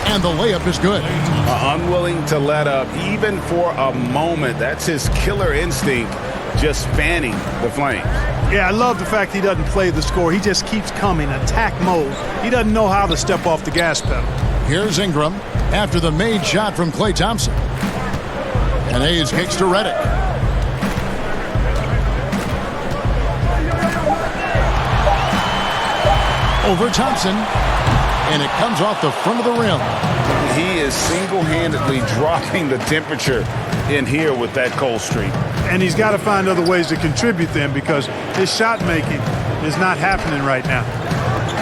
And the layup is good. Unwilling to let up even for a moment. That's his killer instinct, just fanning the flames. Yeah, I love the fact he doesn't play the score. He just keeps coming, attack mode. He doesn't know how to step off the gas pedal. Here's Ingram after the made shot from Klay Thompson. And Hayes kicks to Reddick. Over Thompson. And it comes off the front of the rim. He is single-handedly dropping the temperature in here with that cold streak. And he's got to find other ways to contribute then because his shot making is not happening right now.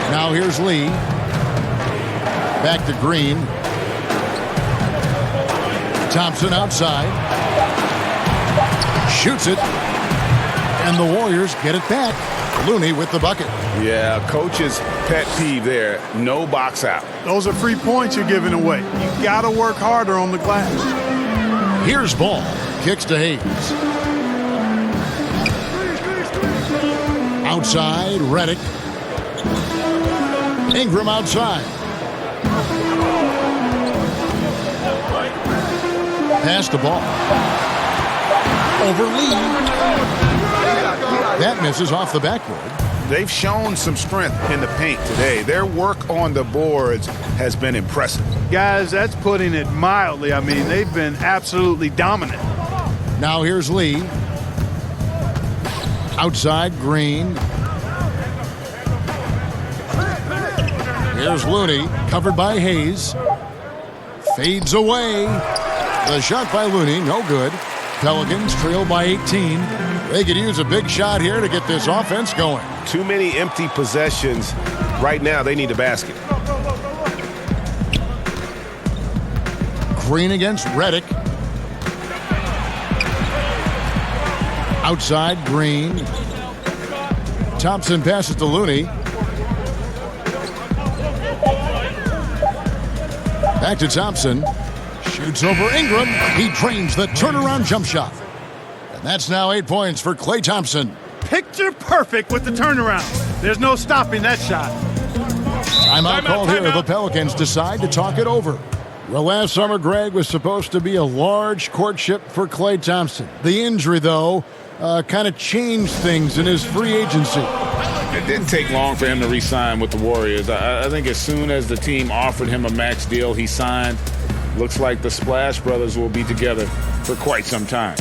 Now here's Lee. Back to Green. Thompson outside. Shoots it. And the Warriors get it back. Looney with the bucket. Yeah, coach's pet peeve there. No box out. Those are free points you're giving away. You got to work harder on the glass. Here's Ball. Kicks to Hayes. Outside, Reddick. Ingram outside. Pass the ball. Over Lee. That misses off the backboard. They've shown some strength in the paint today. Their work on the boards has been impressive. Guys, that's putting it mildly. I mean, they've been absolutely dominant. Now here's Lee. Outside, Green. Here's Looney, covered by Hayes. Fades away. The shot by Looney, no good. Pelicans trail by 18. They could use a big shot here to get this offense going. Too many empty possessions. Right now, they need a basket. Green against Reddick. Outside, Green. Thompson passes to Looney. Back to Thompson. Shoots over Ingram. He drains the turnaround jump shot. And that's now 8 points for Klay Thompson. Picture perfect with the turnaround. There's no stopping that shot. Timeout called here. The Pelicans decide to talk it over. Well, last summer, Greg, was supposed to be a large courtship for Klay Thompson. The injury, though, kind of changed things in his free agency. It didn't take long for him to re-sign with the Warriors. I think as soon as the team offered him a max deal, he signed. Looks like the Splash Brothers will be together for quite some time.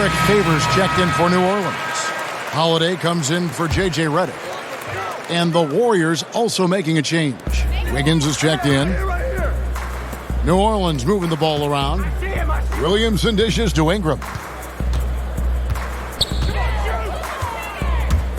Derek Favors checked in for New Orleans. Holiday comes in for J.J. Redick. And the Warriors also making a change. Wiggins is checked in. New Orleans moving the ball around. Williamson dishes to Ingram.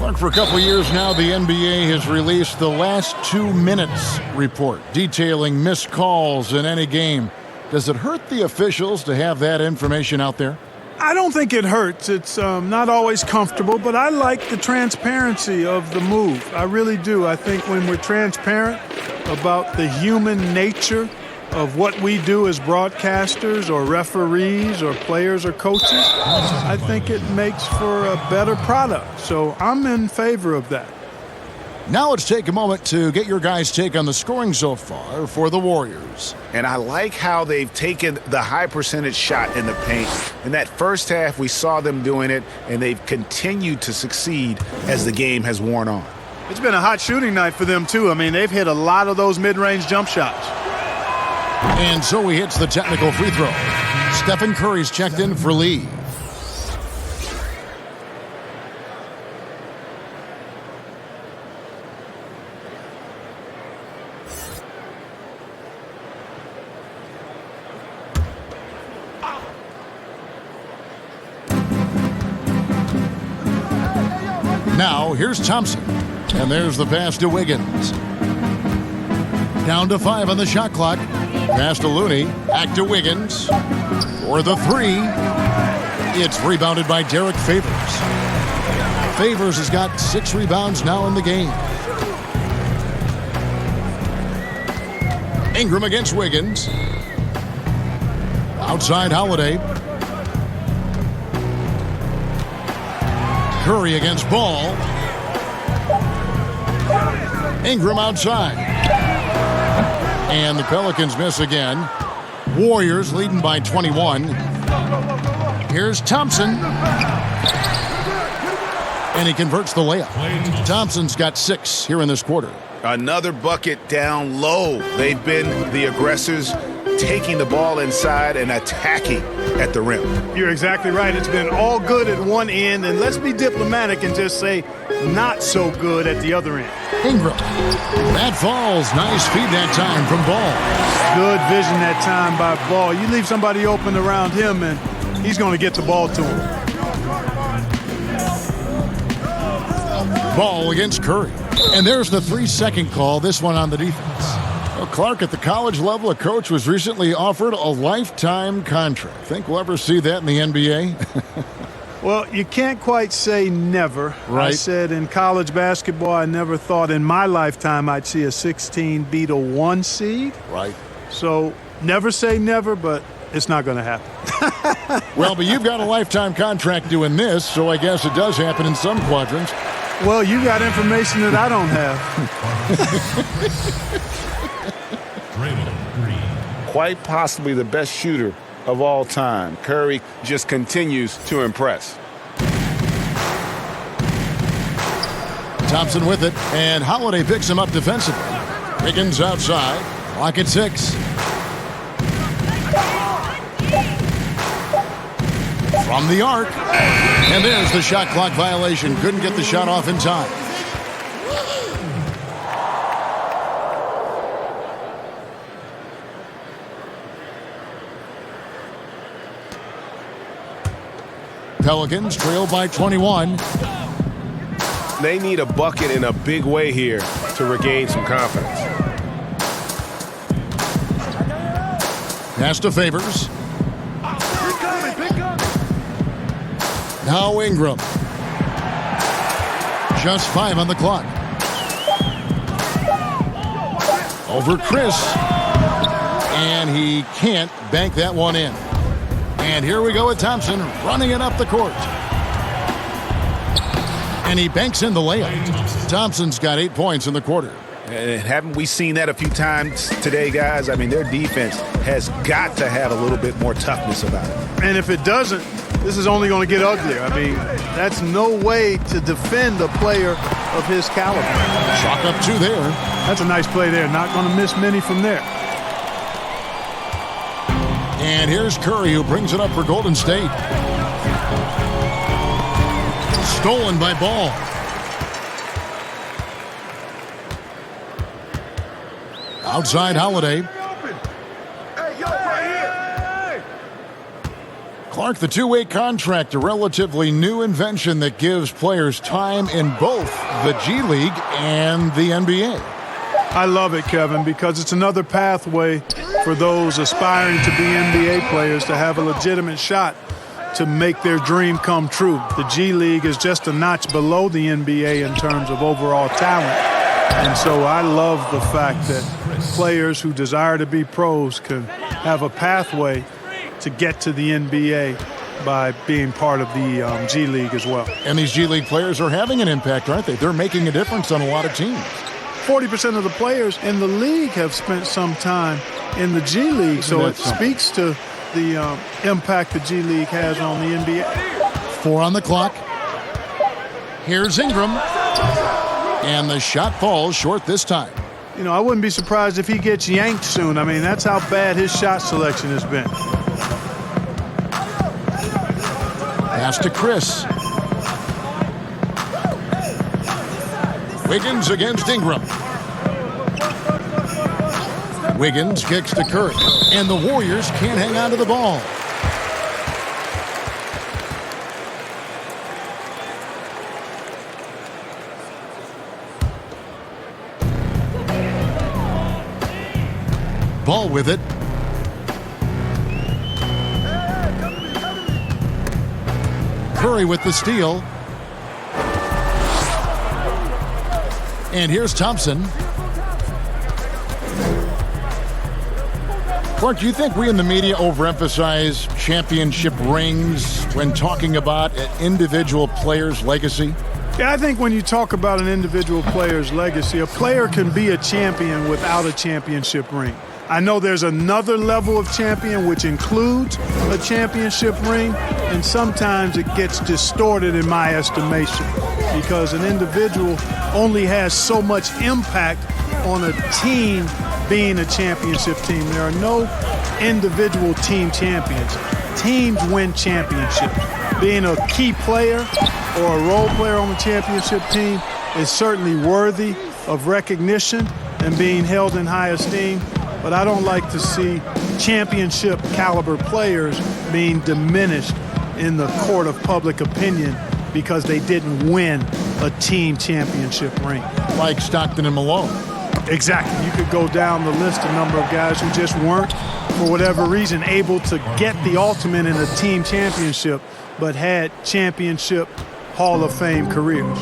Mark, for a couple years now, the NBA has released the last 2 minutes report detailing missed calls in any game. Does it hurt the officials to have that information out there? I don't think it hurts. It's not always comfortable, but I like the transparency of the move. I really do. I think when we're transparent about the human nature of what we do as broadcasters or referees or players or coaches, I think it makes for a better product. So I'm in favor of that. Now let's take a moment to get your guys' take on the scoring so far for the Warriors. And I like how they've taken the high percentage shot in the paint. In that first half, we saw them doing it, and they've continued to succeed as the game has worn on. It's been a hot shooting night for them, too. I mean, they've hit a lot of those mid-range jump shots. And so he hits the technical free throw. Stephen Curry's checked in for Lee. Now, here's Thompson. And there's the pass to Wiggins. Down to 5 on the shot clock. Pass to Looney. Back to Wiggins. For the 3. It's rebounded by Derek Favors. Favors has got 6 rebounds now in the game. Ingram against Wiggins. Outside Holiday. Curry against Ball. Ingram outside. And the Pelicans miss again. Warriors leading by 21. Here's Thompson. And he converts the layup. Thompson's got 6 here in this quarter. Another bucket down low. They've been the aggressors, taking the ball inside and attacking at the rim. You're exactly right. It's been all good at one end, and let's be diplomatic and just say not so good at the other end. Ingram. That falls. Nice feed that time from Ball. Good vision that time by Ball. You leave somebody open around him, and he's going to get the ball to him. Ball against Curry. And there's the 3-second call, this one on the defense. Well, Clark, at the college level, a coach was recently offered a lifetime contract. Think we'll ever see that in the NBA? Well, you can't quite say never. Right. I said in college basketball, I never thought in my lifetime I'd see a 16 beat a 1 seed. Right. So never say never, but it's not going to happen. Well, but you've got a lifetime contract doing this, so I guess it does happen in some quadrants. Well, you got information that I don't have. Quite possibly the best shooter of all time. Curry just continues to impress. Thompson with it, and Holiday picks him up defensively. Wiggins outside. Clock at 6. From the arc. And there's the shot clock violation. Couldn't get the shot off in time. Pelicans trail by 21. They need a bucket in a big way here to regain some confidence. Pass to Favors. Now Ingram. Just 5 on the clock. Over Chris. And he can't bank that one in. And here we go with Thompson running it up the court. And he banks in the layup. Thompson's got 8 points in the quarter. And haven't we seen that a few times today, guys? I mean, their defense has got to have a little bit more toughness about it. And if it doesn't, this is only going to get uglier. I mean, that's no way to defend a player of his caliber. Chalk up 2 there. That's a nice play there. Not going to miss many from there. And here's Curry, who brings it up for Golden State. Stolen by Ball. Outside Holiday. Clark, the two-way contract, a relatively new invention that gives players time in both the G League and the NBA. I love it, Kevin, because it's another pathway for those aspiring to be NBA players to have a legitimate shot to make their dream come true. The G League is just a notch below the NBA in terms of overall talent. And so I love the fact that players who desire to be pros can have a pathway to get to the NBA by being part of the G League as well. And these G League players are having an impact, aren't they? They're making a difference on a lot of teams. 40% of the players in the league have spent some time in the G League, so it speaks to the impact the G League has on the NBA. 4 on the clock. Here's Ingram. And the shot falls short this time. You know, I wouldn't be surprised if he gets yanked soon. I mean, that's how bad his shot selection has been. Pass to Chris. Wiggins against Ingram. Wiggins kicks to Curry. And the Warriors can't hang on to the ball. Ball with it. Curry with the steal. And here's Thompson. Clark, do you think we in the media overemphasize championship rings when talking about an individual player's legacy? Yeah, I think when you talk about an individual player's legacy, a player can be a champion without a championship ring. I know there's another level of champion which includes a championship ring, and sometimes it gets distorted in my estimation because an individual only has so much impact on a team being a championship team. There are no individual team champions. Teams win championships. Being a key player or a role player on the championship team is certainly worthy of recognition and being held in high esteem. But I don't like to see championship caliber players being diminished in the court of public opinion because they didn't win a team championship ring. Like Stockton and Malone. Exactly. You could go down the list, a number of guys who just weren't, for whatever reason, able to get the ultimate in a team championship, but had championship Hall of Fame careers.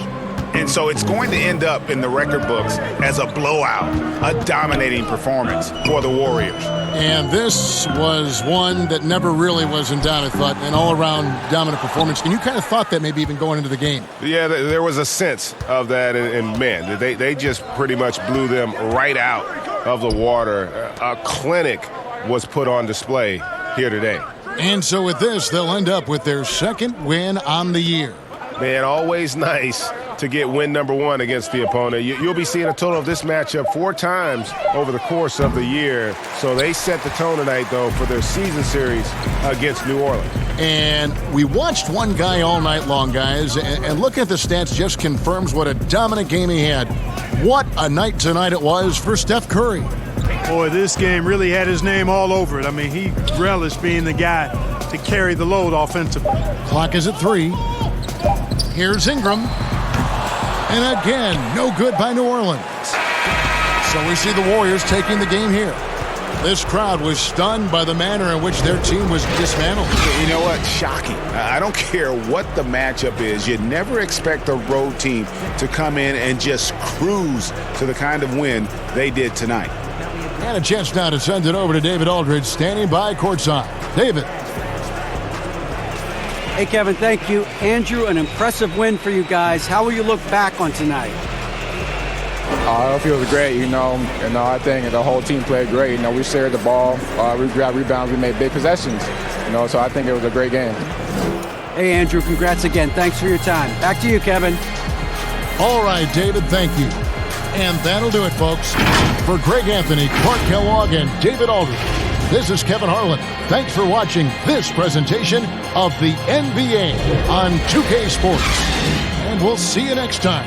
And so it's going to end up in the record books as a blowout, a dominating performance for the Warriors. And this was one that never really was in doubt, I thought, an all-around dominant performance. And you kind of thought that maybe even going into the game. Yeah, there was a sense of that, and man, they just pretty much blew them right out of the water. A clinic was put on display here today. And so with this, they'll end up with their second win on the year. Man, always nice to get win number 1 against the opponent. You'll be seeing a total of this matchup 4 times over the course of the year. So they set the tone tonight, though, for their season series against New Orleans. And we watched one guy all night long, guys, and looking at the stats just confirms what a dominant game he had. What a night tonight it was for Steph Curry. Boy, this game really had his name all over it. I mean, he relished being the guy to carry the load offensively. Clock is at 3. Here's Ingram. And again, no good by New Orleans. So we see the Warriors taking the game here. This crowd was stunned by the manner in which their team was dismantled. You know what? Shocking. I don't care what the matchup is. You never expect a road team to come in and just cruise to the kind of win they did tonight. And a chance now to send it over to David Aldridge, standing by courtside. David. Hey, Kevin, thank you. Andrew, an impressive win for you guys. How will you look back on tonight? It feels great, I think the whole team played great. We shared the ball, we grabbed rebounds, we made big possessions, so I think it was a great game. Hey, Andrew, congrats again. Thanks for your time. Back to you, Kevin. All right, David, thank you. And that'll do it, folks. For Greg Anthony, Clark Kellogg, and David Aldridge, This is Kevin Harlan. Thanks for watching this presentation of the NBA on 2K Sports. And we'll see you next time.